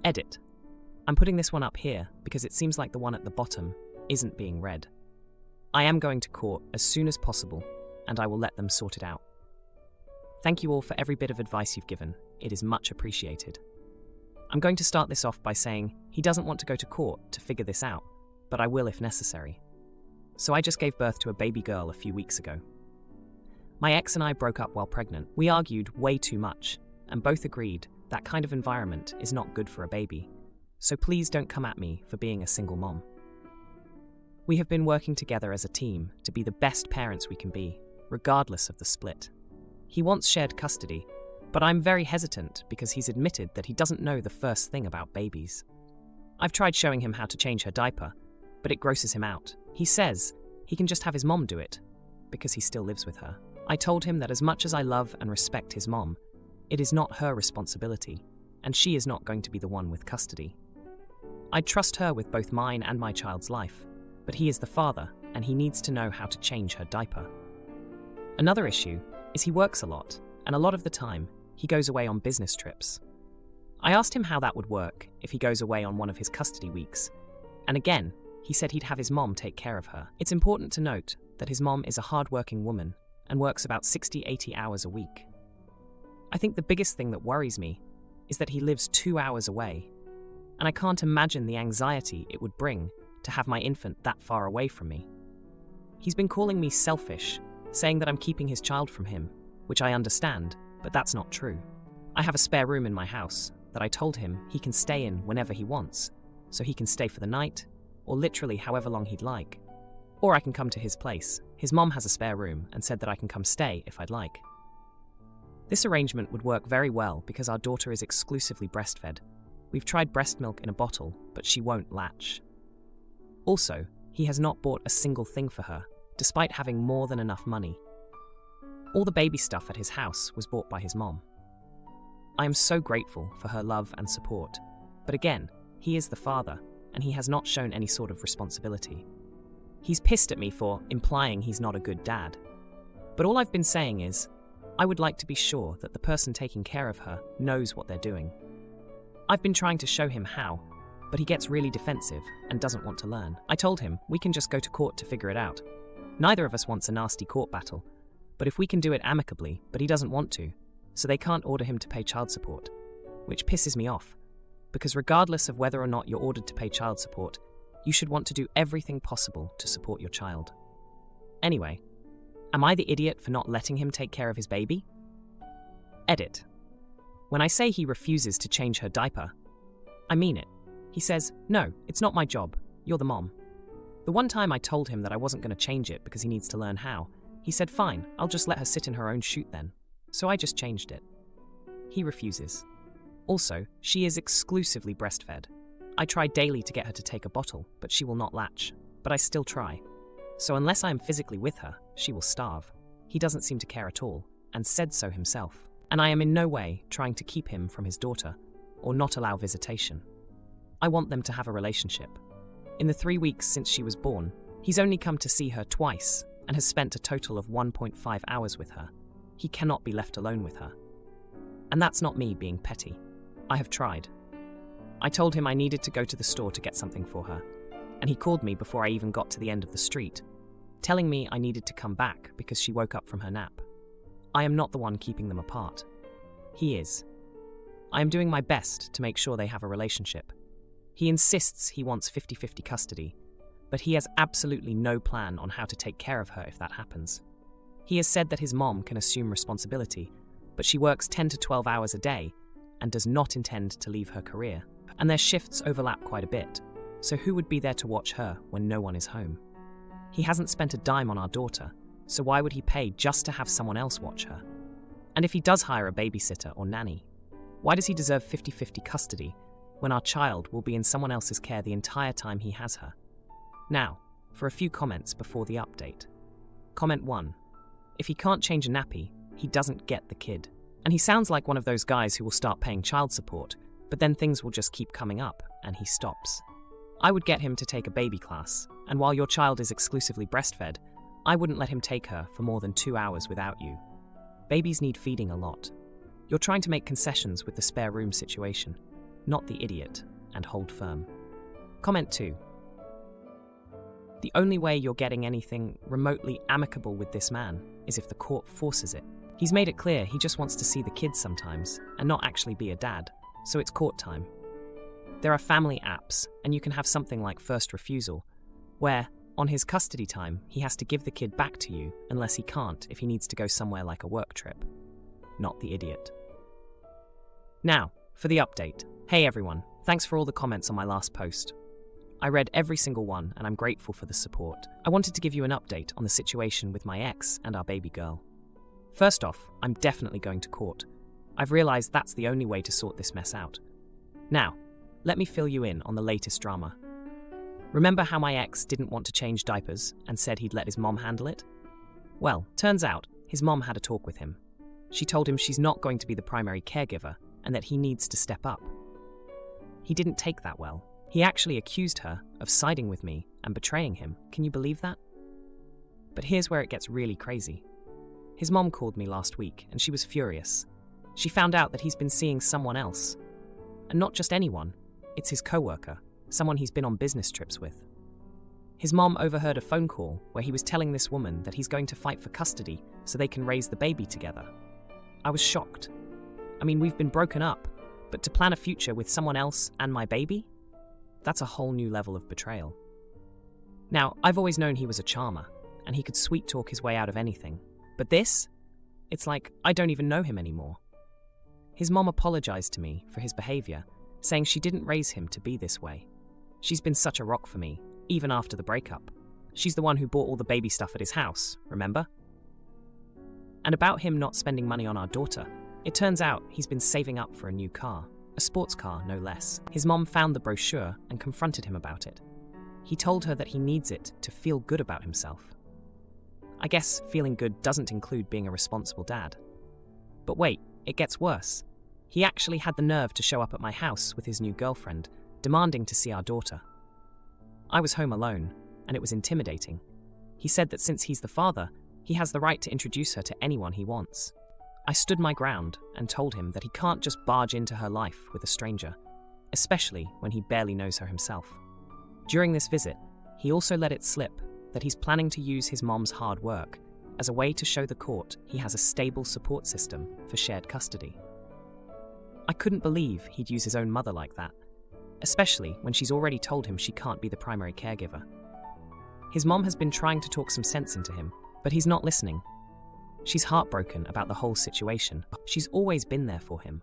Edit. I'm putting this one up here because it seems like the one at the bottom isn't being read. I am going to court as soon as possible, and I will let them sort it out. Thank you all for every bit of advice you've given. It is much appreciated. I'm going to start this off by saying he doesn't want to go to court to figure this out, but I will if necessary. So I just gave birth to a baby girl a few weeks ago. My ex and I broke up while pregnant. We argued way too much, and both agreed that kind of environment is not good for a baby. So please don't come at me for being a single mom. We have been working together as a team to be the best parents we can be, regardless of the split. He wants shared custody, but I'm very hesitant because he's admitted that he doesn't know the first thing about babies. I've tried showing him how to change her diaper, but it grosses him out. He says he can just have his mom do it, because he still lives with her. I told him that as much as I love and respect his mom, it is not her responsibility, and she is not going to be the one with custody. I trust her with both mine and my child's life, but he is the father, and he needs to know how to change her diaper. Another issue is he works a lot, and a lot of the time, he goes away on business trips. I asked him how that would work if he goes away on one of his custody weeks, and again, he said he'd have his mom take care of her. It's important to note that his mom is a hard-working woman and works about 60-80 hours a week. I think the biggest thing that worries me is that he lives 2 hours away, and I can't imagine the anxiety it would bring to have my infant that far away from me. He's been calling me selfish, saying that I'm keeping his child from him, which I understand, but that's not true. I have a spare room in my house that I told him he can stay in whenever he wants, so he can stay for the night, or literally however long he'd like. Or I can come to his place. His mom has a spare room and said that I can come stay if I'd like. This arrangement would work very well because our daughter is exclusively breastfed. We've tried breast milk in a bottle, but she won't latch. Also, he has not bought a single thing for her, despite having more than enough money. All the baby stuff at his house was bought by his mom. I am so grateful for her love and support, but again, he is the father, and he has not shown any sort of responsibility. He's pissed at me for implying he's not a good dad. But all I've been saying is, I would like to be sure that the person taking care of her knows what they're doing. I've been trying to show him how, but he gets really defensive and doesn't want to learn. I told him we can just go to court to figure it out. Neither of us wants a nasty court battle, but if we can do it amicably, but he doesn't want to, so they can't order him to pay child support, which pisses me off, because regardless of whether or not you're ordered to pay child support, you should want to do everything possible to support your child. Anyway, am I the idiot for not letting him take care of his baby? Edit. When I say he refuses to change her diaper, I mean it. He says, "No, it's not my job. You're the mom." The one time I told him that I wasn't going to change it because he needs to learn how, he said, "Fine, I'll just let her sit in her own chute then." So I just changed it. He refuses. Also, she is exclusively breastfed. I try daily to get her to take a bottle, but she will not latch. But I still try. So unless I am physically with her, she will starve. He doesn't seem to care at all, and said so himself. And I am in no way trying to keep him from his daughter, or not allow visitation. I want them to have a relationship. In the 3 weeks since she was born, he's only come to see her twice, and has spent a total of 1.5 hours with her. He cannot be left alone with her. And that's not me being petty. I have tried. I told him I needed to go to the store to get something for her, and he called me before I even got to the end of the street, telling me I needed to come back because she woke up from her nap. I am not the one keeping them apart. He is. I am doing my best to make sure they have a relationship. He insists he wants 50-50 custody, but he has absolutely no plan on how to take care of her if that happens. He has said that his mom can assume responsibility, but she works 10 to 12 hours a day and does not intend to leave her career. And their shifts overlap quite a bit, so who would be there to watch her when no one is home? He hasn't spent a dime on our daughter, so why would he pay just to have someone else watch her? And if he does hire a babysitter or nanny, why does he deserve 50-50 custody when our child will be in someone else's care the entire time he has her? Now, for a few comments before the update. Comment 1. If he can't change a nappy, he doesn't get the kid. And he sounds like one of those guys who will start paying child support, but then things will just keep coming up, and he stops. I would get him to take a baby class, and while your child is exclusively breastfed, I wouldn't let him take her for more than 2 hours without you. Babies need feeding a lot. You're trying to make concessions with the spare room situation. not the idiot, and hold firm. Comment 2. The only way you're getting anything remotely amicable with this man is if the court forces it. He's made it clear he just wants to see the kids sometimes and not actually be a dad, so it's court time. There are family apps, and you can have something like first refusal, where, on his custody time, he has to give the kid back to you unless he can't if he needs to go somewhere like a work trip. Not the idiot. Now, for the update. Hey everyone, thanks for all the comments on my last post. I read every single one and I'm grateful for the support. I wanted to give you an update on the situation with my ex and our baby girl. First off, I'm definitely going to court. I've realized that's the only way to sort this mess out. Now, let me fill you in on the latest drama. Remember how my ex didn't want to change diapers and said he'd let his mom handle it? Well, turns out his mom had a talk with him. She told him she's not going to be the primary caregiver and that he needs to step up. He didn't take that well. He actually accused her of siding with me and betraying him. Can you believe that? But here's where it gets really crazy. His mom called me last week and she was furious. She found out that he's been seeing someone else. And not just anyone, it's his coworker, someone he's been on business trips with. His mom overheard a phone call where he was telling this woman that he's going to fight for custody so they can raise the baby together. I was shocked. I mean, we've been broken up, but to plan a future with someone else and my baby? That's a whole new level of betrayal. Now, I've always known he was a charmer, and he could sweet talk his way out of anything. But this? It's like I don't even know him anymore. His mom apologized to me for his behavior, saying she didn't raise him to be this way. She's been such a rock for me, even after the breakup. She's the one who bought all the baby stuff at his house, remember? And about him not spending money on our daughter, it turns out he's been saving up for a new car. A sports car, no less. His mom found the brochure and confronted him about it. He told her that he needs it to feel good about himself. I guess feeling good doesn't include being a responsible dad. But wait, it gets worse. He actually had the nerve to show up at my house with his new girlfriend, demanding to see our daughter. I was home alone, and it was intimidating. He said that since he's the father, he has the right to introduce her to anyone he wants. I stood my ground and told him that he can't just barge into her life with a stranger, especially when he barely knows her himself. During this visit, he also let it slip that he's planning to use his mom's hard work as a way to show the court he has a stable support system for shared custody. I couldn't believe he'd use his own mother like that, especially when she's already told him she can't be the primary caregiver. His mom has been trying to talk some sense into him, but he's not listening. She's heartbroken about the whole situation. She's always been there for him,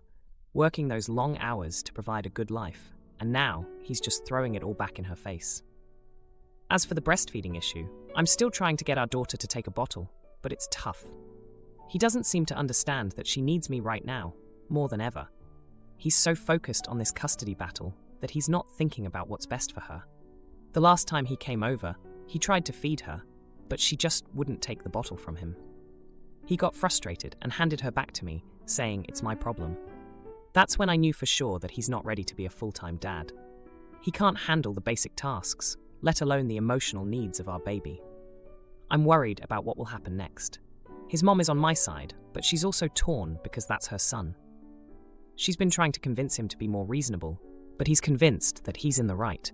working those long hours to provide a good life, and now he's just throwing it all back in her face. As for the breastfeeding issue, I'm still trying to get our daughter to take a bottle, but it's tough. He doesn't seem to understand that she needs me right now, more than ever. He's so focused on this custody battle that he's not thinking about what's best for her. The last time he came over, he tried to feed her, but she just wouldn't take the bottle from him. He got frustrated and handed her back to me, saying it's my problem. That's when I knew for sure that he's not ready to be a full-time dad. He can't handle the basic tasks, let alone the emotional needs of our baby. I'm worried about what will happen next. His mom is on my side, but she's also torn because that's her son. She's been trying to convince him to be more reasonable, but he's convinced that he's in the right,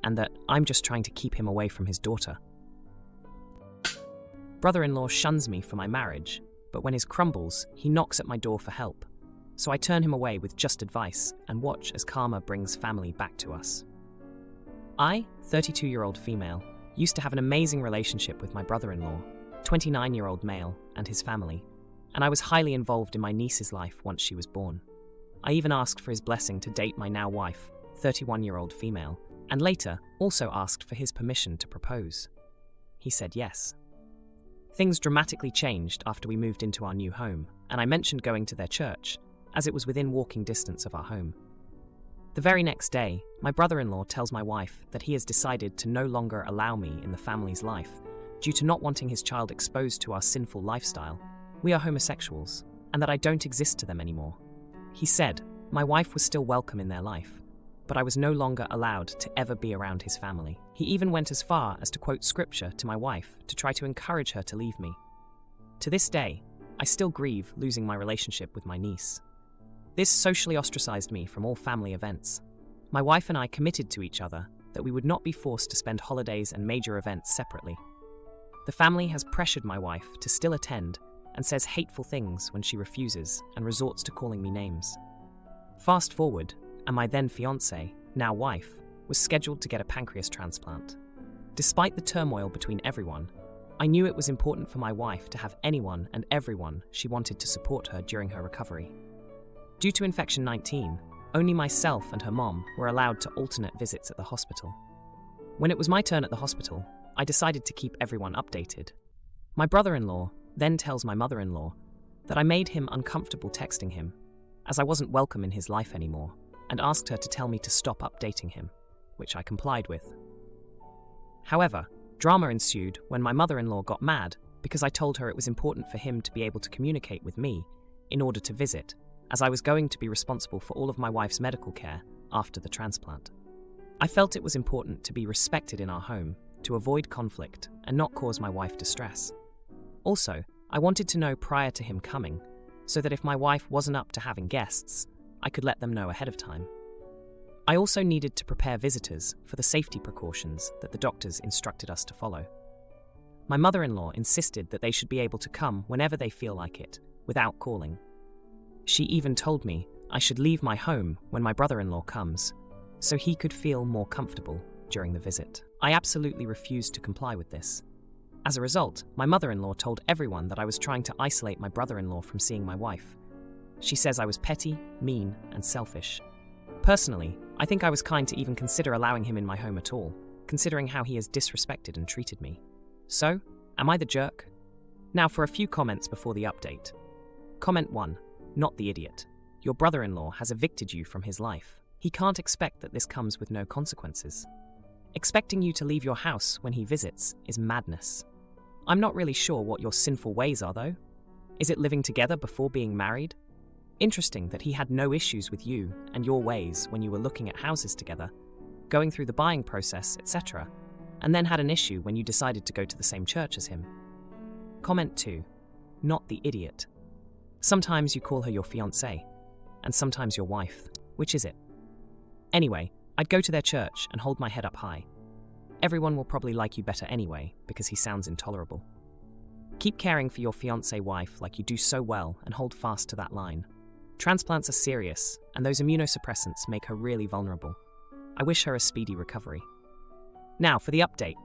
and that I'm just trying to keep him away from his daughter. Brother-in-law shuns me for my marriage, but when his crumbles, he knocks at my door for help. So I turn him away with just advice and watch as karma brings family back to us. I, 32-year-old female, used to have an amazing relationship with my brother-in-law, 29-year-old male, and his family, and I was highly involved in my niece's life once she was born. I even asked for his blessing to date my now wife, 31-year-old female, and later also asked for his permission to propose. He said yes. Things dramatically changed after we moved into our new home, and I mentioned going to their church, as it was within walking distance of our home. The very next day, my brother-in-law tells my wife that he has decided to no longer allow me in the family's life due to not wanting his child exposed to our sinful lifestyle. We are homosexuals, and that I don't exist to them anymore. He said my wife was still welcome in their life, but I was no longer allowed to ever be around his family. He even went as far as to quote scripture to my wife to try to encourage her to leave me. To this day, I still grieve losing my relationship with my niece. This socially ostracized me from all family events. My wife and I committed to each other that we would not be forced to spend holidays and major events separately. The family has pressured my wife to still attend and says hateful things when she refuses and resorts to calling me names. Fast forward, and my then fiancé, now wife, was scheduled to get a pancreas transplant. Despite the turmoil between everyone, I knew it was important for my wife to have anyone and everyone she wanted to support her during her recovery. Due to infection 19, only myself and her mom were allowed to alternate visits at the hospital. When it was my turn at the hospital, I decided to keep everyone updated. My brother-in-law then tells my mother-in-law that I made him uncomfortable texting him, as I wasn't welcome in his life anymore, and asked her to tell me to stop updating him, which I complied with. However, drama ensued when my mother-in-law got mad because I told her it was important for him to be able to communicate with me in order to visit, as I was going to be responsible for all of my wife's medical care after the transplant. I felt it was important to be respected in our home, to avoid conflict and not cause my wife distress. Also, I wanted to know prior to him coming, so that if my wife wasn't up to having guests, I could let them know ahead of time. I also needed to prepare visitors for the safety precautions that the doctors instructed us to follow. My mother-in-law insisted that they should be able to come whenever they feel like it, without calling. She even told me I should leave my home when my brother-in-law comes, so he could feel more comfortable during the visit. I absolutely refused to comply with this. As a result, my mother-in-law told everyone that I was trying to isolate my brother-in-law from seeing my wife. She says I was petty, mean, and selfish. Personally, I think I was kind to even consider allowing him in my home at all, considering how he has disrespected and treated me. So, am I the jerk? Now for a few comments before the update. Comment 1. Not the idiot. Your brother-in-law has evicted you from his life. He can't expect that this comes with no consequences. Expecting you to leave your house when he visits is madness. I'm not really sure what your sinful ways are, though. Is it living together before being married? Interesting that he had no issues with you and your ways when you were looking at houses together, going through the buying process, etc., and then had an issue when you decided to go to the same church as him. Comment 2. Not the idiot. Sometimes you call her your fiancée, and sometimes your wife. Which is it? Anyway, I'd go to their church and hold my head up high. Everyone will probably like you better anyway, because he sounds intolerable. Keep caring for your fiancée wife like you do so well and hold fast to that line. Transplants are serious, and those immunosuppressants make her really vulnerable. I wish her a speedy recovery. Now for the update.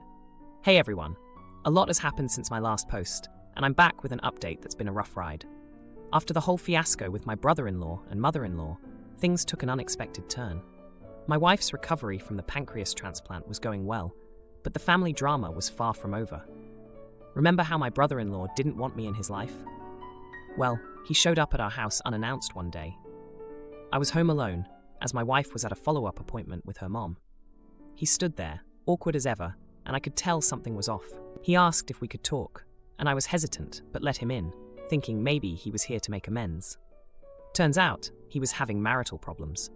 Hey everyone, a lot has happened since my last post, and I'm back with an update that's been a rough ride. After the whole fiasco with my brother-in-law and mother-in-law, things took an unexpected turn. My wife's recovery from the pancreas transplant was going well, but the family drama was far from over. Remember how my brother-in-law didn't want me in his life? Well, he showed up at our house unannounced one day. I was home alone, as my wife was at a follow-up appointment with her mom. He stood there, awkward as ever, and I could tell something was off. He asked if we could talk, and I was hesitant but let him in, thinking maybe he was here to make amends. Turns out, he was having marital problems.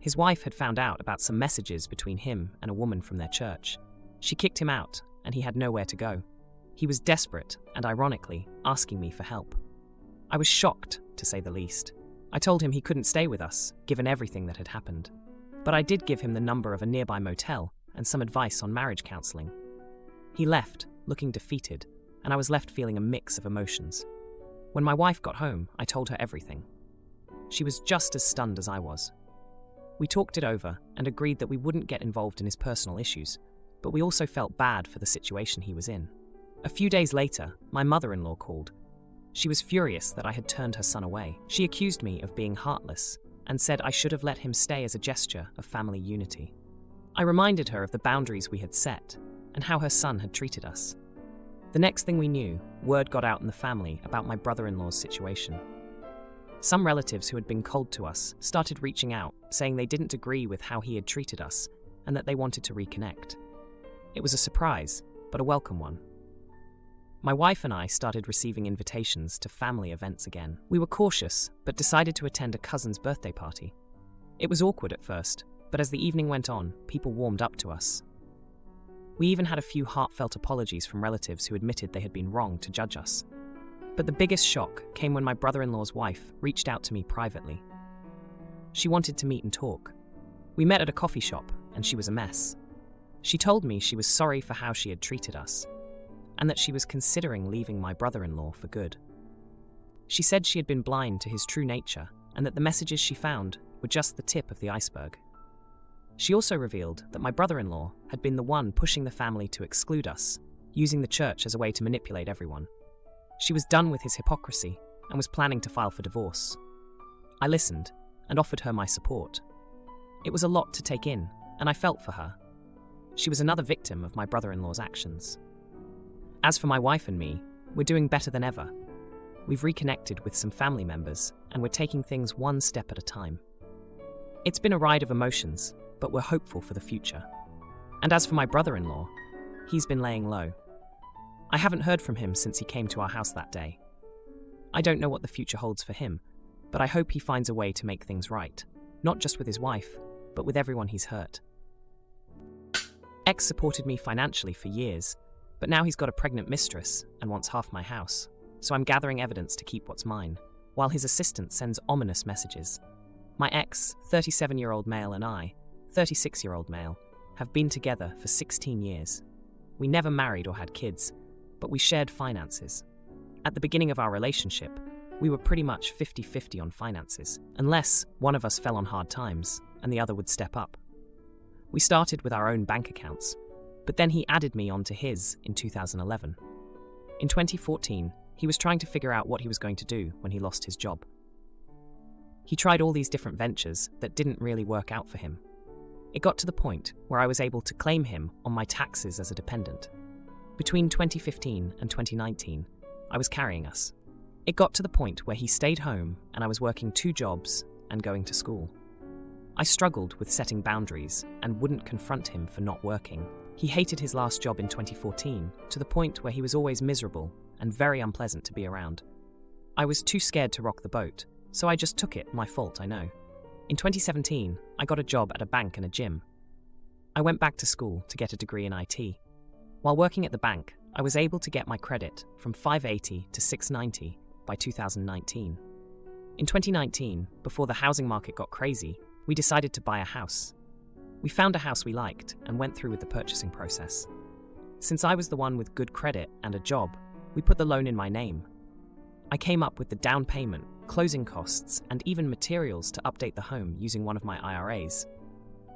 His wife had found out about some messages between him and a woman from their church. She kicked him out, and he had nowhere to go. He was desperate and, ironically, asking me for help. I was shocked, to say the least. I told him he couldn't stay with us, given everything that had happened. But I did give him the number of a nearby motel and some advice on marriage counseling. He left, looking defeated, and I was left feeling a mix of emotions. When my wife got home, I told her everything. She was just as stunned as I was. We talked it over and agreed that we wouldn't get involved in his personal issues, but we also felt bad for the situation he was in. A few days later, my mother-in-law called. She was furious that I had turned her son away. She accused me of being heartless and said I should have let him stay as a gesture of family unity. I reminded her of the boundaries we had set and how her son had treated us. The next thing we knew, word got out in the family about my brother-in-law's situation. Some relatives who had been cold to us started reaching out, saying they didn't agree with how he had treated us and that they wanted to reconnect. It was a surprise, but a welcome one. My wife and I started receiving invitations to family events again. We were cautious, but decided to attend a cousin's birthday party. It was awkward at first, but as the evening went on, people warmed up to us. We even had a few heartfelt apologies from relatives who admitted they had been wrong to judge us. But the biggest shock came when my brother-in-law's wife reached out to me privately. She wanted to meet and talk. We met at a coffee shop, and she was a mess. She told me she was sorry for how she had treated us, and that she was considering leaving my brother-in-law for good. She said she had been blind to his true nature, and that the messages she found were just the tip of the iceberg. She also revealed that my brother-in-law had been the one pushing the family to exclude us, using the church as a way to manipulate everyone. She was done with his hypocrisy and was planning to file for divorce. I listened and offered her my support. It was a lot to take in, and I felt for her. She was another victim of my brother-in-law's actions. As for my wife and me, we're doing better than ever. We've reconnected with some family members, and we're taking things one step at a time. It's been a ride of emotions, but we're hopeful for the future. And as for my brother-in-law, he's been laying low. I haven't heard from him since he came to our house that day. I don't know what the future holds for him, but I hope he finds a way to make things right, not just with his wife, but with everyone he's hurt. Ex supported me financially for years, but now he's got a pregnant mistress and wants half my house, so I'm gathering evidence to keep what's mine, while his assistant sends ominous messages. My ex, 37-year-old male, and I, 36-year-old male, have been together for 16 years. We never married or had kids, but we shared finances. At the beginning of our relationship, we were pretty much 50-50 on finances, unless one of us fell on hard times and the other would step up. We started with our own bank accounts, but then he added me onto his in 2011. In 2014, he was trying to figure out what he was going to do when he lost his job. He tried all these different ventures that didn't really work out for him. It got to the point where I was able to claim him on my taxes as a dependent. Between 2015 and 2019, I was carrying us. It got to the point where he stayed home and I was working 2 jobs and going to school. I struggled with setting boundaries and wouldn't confront him for not working. He hated his last job in 2014 to the point where he was always miserable and very unpleasant to be around. I was too scared to rock the boat, so I just took it, my fault, I know. In 2017, I got a job at a bank and a gym. I went back to school to get a degree in IT. While working at the bank, I was able to get my credit from 580 to 690 by 2019. In 2019, before the housing market got crazy, we decided to buy a house. We found a house we liked and went through with the purchasing process. Since I was the one with good credit and a job, we put the loan in my name. I came up with the down payment, closing costs, and even materials to update the home using one of my IRAs.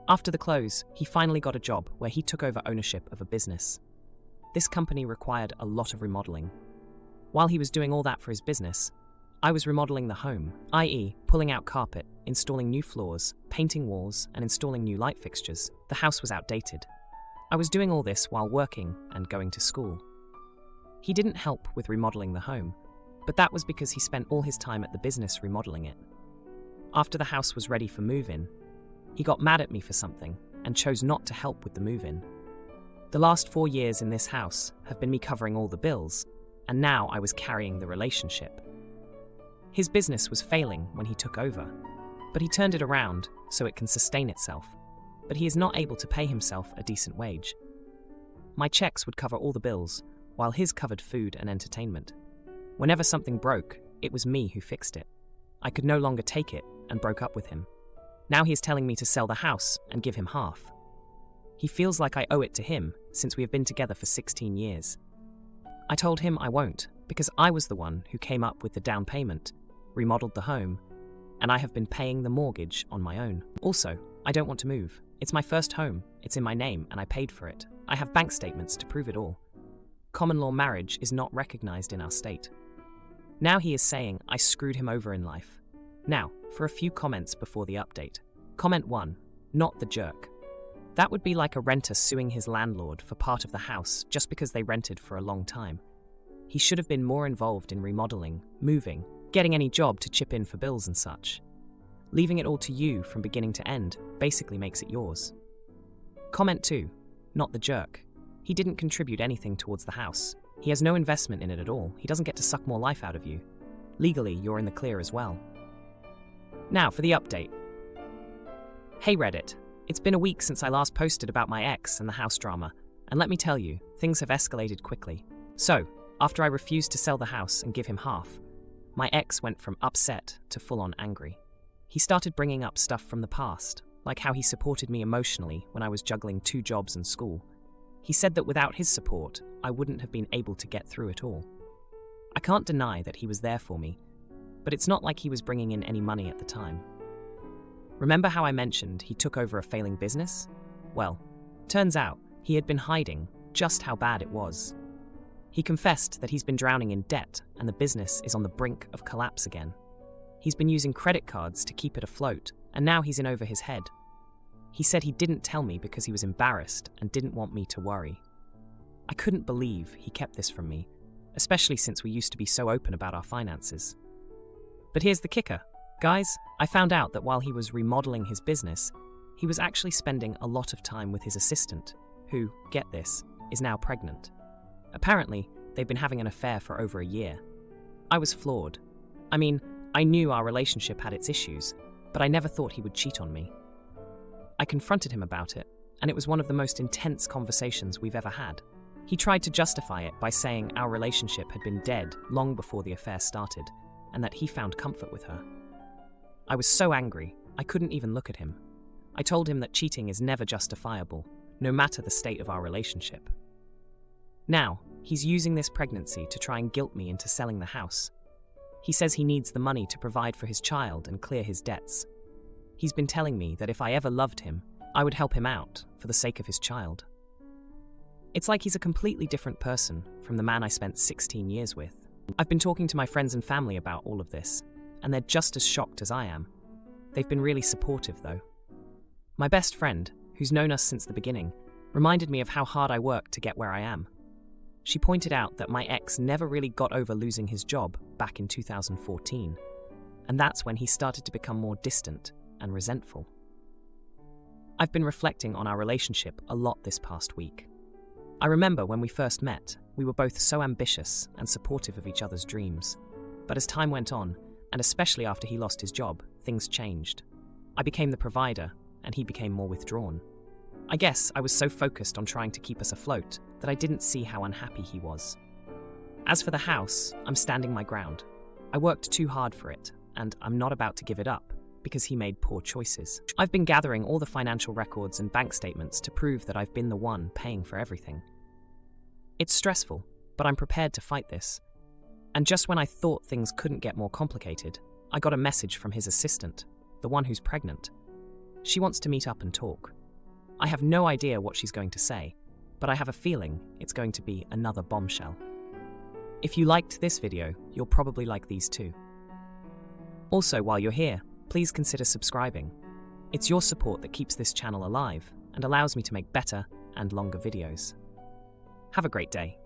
After the close, he finally got a job where he took over ownership of a business. This company required a lot of remodeling. While he was doing all that for his business, I was remodeling the home, i.e., pulling out carpet, installing new floors, painting walls, and installing new light fixtures. The house was outdated. I was doing all this while working and going to school. He didn't help with remodeling the home, but that was because he spent all his time at the business remodeling it. After the house was ready for move-in, he got mad at me for something and chose not to help with the move-in. The last 4 years in this house have been me covering all the bills, and now I was carrying the relationship. His business was failing when he took over, but he turned it around so it can sustain itself, but he is not able to pay himself a decent wage. My checks would cover all the bills, while his covered food and entertainment. Whenever something broke, it was me who fixed it. I could no longer take it and broke up with him. Now he is telling me to sell the house and give him half. He feels like I owe it to him since we have been together for 16 years. I told him I won't because I was the one who came up with the down payment, remodeled the home, and I have been paying the mortgage on my own. Also, I don't want to move. It's my first home, it's in my name, and I paid for it. I have bank statements to prove it all. Common law marriage is not recognized in our state. Now he is saying I screwed him over in life. Now, for a few comments before the update. Comment 1. Not the jerk. That would be like a renter suing his landlord for part of the house just because they rented for a long time. He should have been more involved in remodeling, moving, getting any job to chip in for bills and such. Leaving it all to you from beginning to end basically makes it yours. Comment 2. Not the jerk. He didn't contribute anything towards the house. He has no investment in it at all. He doesn't get to suck more life out of you. Legally, you're in the clear as well. Now for the update. Hey Reddit, it's been a week since I last posted about my ex and the house drama, and let me tell you, things have escalated quickly. So, after I refused to sell the house and give him half, my ex went from upset to full-on angry. He started bringing up stuff from the past, like how he supported me emotionally when I was juggling 2 jobs and school. He said that without his support, I wouldn't have been able to get through it all. I can't deny that he was there for me, but it's not like he was bringing in any money at the time. Remember how I mentioned he took over a failing business? Well, turns out he had been hiding just how bad it was. He confessed that he's been drowning in debt and the business is on the brink of collapse again. He's been using credit cards to keep it afloat, and now he's in over his head. He said he didn't tell me because he was embarrassed and didn't want me to worry. I couldn't believe he kept this from me, especially since we used to be so open about our finances. But here's the kicker. Guys, I found out that while he was remodeling his business, he was actually spending a lot of time with his assistant, who, get this, is now pregnant. Apparently, they've been having an affair for over a year. I was floored. I mean, I knew our relationship had its issues, but I never thought he would cheat on me. I confronted him about it, and it was one of the most intense conversations we've ever had. He tried to justify it by saying our relationship had been dead long before the affair started, and that he found comfort with her. I was so angry, I couldn't even look at him. I told him that cheating is never justifiable, no matter the state of our relationship. Now, he's using this pregnancy to try and guilt me into selling the house. He says he needs the money to provide for his child and clear his debts. He's been telling me that if I ever loved him, I would help him out for the sake of his child. It's like he's a completely different person from the man I spent 16 years with. I've been talking to my friends and family about all of this, and they're just as shocked as I am. They've been really supportive, though. My best friend, who's known us since the beginning, reminded me of how hard I worked to get where I am. She pointed out that my ex never really got over losing his job back in 2014, and that's when he started to become more distant and resentful. I've been reflecting on our relationship a lot this past week. I remember when we first met, we were both so ambitious and supportive of each other's dreams. But as time went on, and especially after he lost his job, things changed. I became the provider, and he became more withdrawn. I guess I was so focused on trying to keep us afloat that I didn't see how unhappy he was. As for the house, I'm standing my ground. I worked too hard for it, and I'm not about to give it up, because he made poor choices. I've been gathering all the financial records and bank statements to prove that I've been the one paying for everything. It's stressful, but I'm prepared to fight this. And just when I thought things couldn't get more complicated, I got a message from his assistant, the one who's pregnant. She wants to meet up and talk. I have no idea what she's going to say, but I have a feeling it's going to be another bombshell. If you liked this video, you'll probably like these too. Also, while you're here, please consider subscribing. It's your support that keeps this channel alive and allows me to make better and longer videos. Have a great day.